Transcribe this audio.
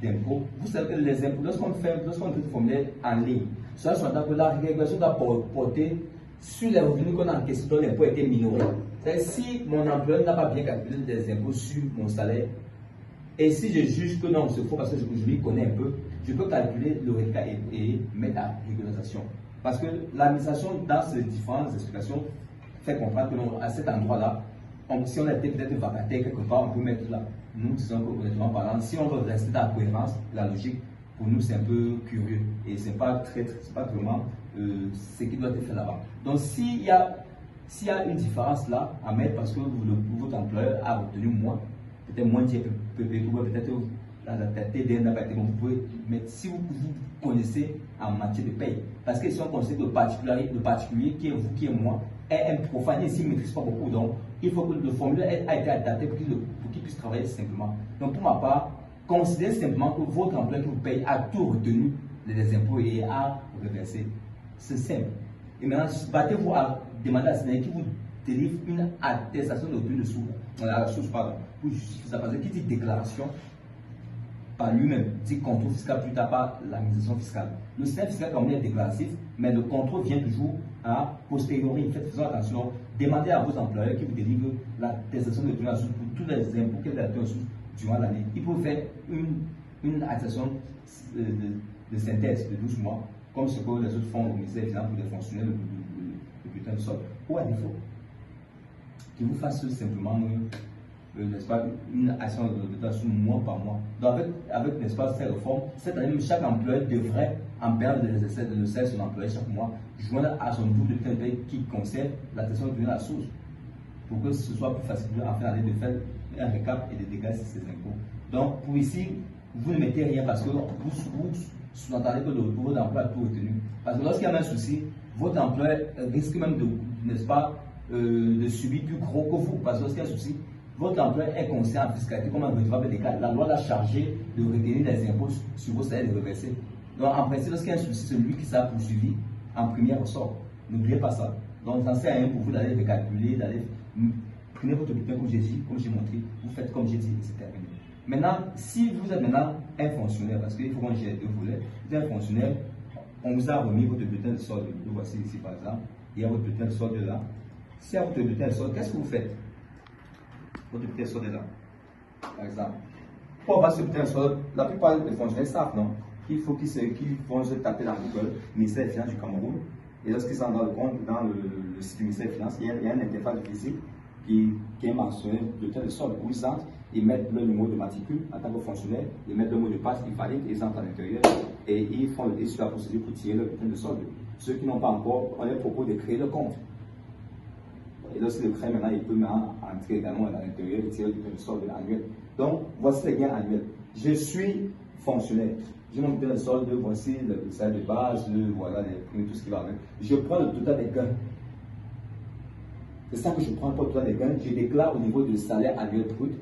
d'impôt, vous savez que les impôts, lorsqu'on fait le formulaire en ligne, cela sous-entend que la régulation doit porter sur les revenus qu'on a encaissés dont l'impôt a été minoré. C'est-à-dire si mon employeur n'a pas bien calculé des impôts sur mon salaire, et si je juge que non, c'est faux parce que je lui connais un peu, je peux calculer le reliquat et mettre la régularisation. Parce que l'administration, dans ces différentes explications, fait comprendre que non, à cet endroit-là, si on était peut-être vacataire quelque part, on peut mettre là. Nous disons que, honnêtement parlant, si on veut rester dans la cohérence, la logique, pour nous, c'est un peu curieux. Et ce n'est pas vraiment ce qui doit être fait là-bas. Donc, s'il y a une différence là à mettre parce que votre employeur a obtenu moins, peut-être moins de PPP, peut-être la TDN n'a pas été bon, vous pouvez mettre, si vous connaissez en matière de paye. Parce que si on considère que le particulier qui est vous, qui est moi, est un profane et s'il ne maîtrise pas beaucoup, donc il faut que le formulaire ait été adapté pour qu'il puisse travailler simplement. Donc pour ma part, considérez simplement que votre employeur qui vous paye a tout retenu les impôts et a reversé. C'est simple. Et maintenant, battez-vous à demander à Sénégal qui vous délivre une attestation de revenu de source, pour justifier ça. Parce que qui dit déclaration, par lui-même, dit contrôle fiscal plus tard par l'administration fiscale. Le système fiscal comme est déclaratif, mais le contrôle vient toujours à posteriori. Faisons attention, demandez à vos employeurs qui vous délivrent l'attestation de revenu à source pour tous les impôts qu'ils ont reçus durant l'année. Ils peuvent faire une attestation de synthèse de 12 mois, comme ce que les autres font au ministère des Finances pour les fonctionnaires de bulletin de solde. Ou à défaut, qu'ils vous fassent simplement n'est-ce pas, une action de dotation mois par mois. Donc avec n'est-ce pas, ces réformes, cette année, chaque employeur devrait, en période de salaire son employé chaque mois, joindre à son double de paye qui conserve l'attestation de la source, pour que ce soit plus facile en fin d'année de faire un récap et de dégager ces impôts. Donc pour ici, vous ne mettez rien parce que vous sous-entendez que le bureau d'emploi a tout retenu. Parce que lorsqu'il y a un souci, votre employeur risque même de, n'est-ce pas, de subir plus gros que vous. Parce que lorsqu'il y a un souci, votre employeur est conscient en fiscalité comme un redevable des cas. La loi l'a chargé de retenir les impôts sur vos salaires et de reverser. Donc en principe, lorsqu'il y a un souci, c'est lui qui sera poursuivi en premier ressort. N'oubliez pas ça. Donc ça ne sert à rien pour vous d'aller recalculer, d'aller prenez votre bulletin comme j'ai dit, comme j'ai montré, vous faites comme j'ai dit et c'est terminé. Maintenant, si vous êtes maintenant un fonctionnaire, parce qu'il faut qu'on gère deux volets, vous êtes un fonctionnaire, on vous a remis votre bulletin de solde, le voici ici par exemple, il y a votre bulletin de solde là. Si il y a votre bulletin de solde, qu'est-ce que vous faites? Votre bulletin de solde est là, par exemple. Pour avoir ce bulletin de solde, la plupart des fonctionnaires savent, non? Il faut qu'ils vont se taper dans Google, ministère des Finances du Cameroun, et lorsqu'ils sont dans le compte, dans le site du ministère des Finances, il y a une interface physique qui est mentionné le bulletin de solde où ils entrent, ils mettent le numéro de matricule en tant que fonctionnaire, ils mettent le mot de passe, ils valident, ils entrent à l'intérieur et ils font le sur la procédure pour tirer le bulletin de solde. Ceux qui n'ont pas encore, on leur propose de créer le compte. Et lorsqu'ils le créent maintenant, ils peuvent entrer également à l'intérieur et tirer le bulletin de solde annuel. Donc, voici les gains annuels. Je suis fonctionnaire. J'ai mon bulletin de solde, voici le salaire de base, voilà les primes, tout ce qui va avec. Je prends le total des gains. C'est ça que je prends pour le total des gains. Je déclare au niveau du salaire annuel brut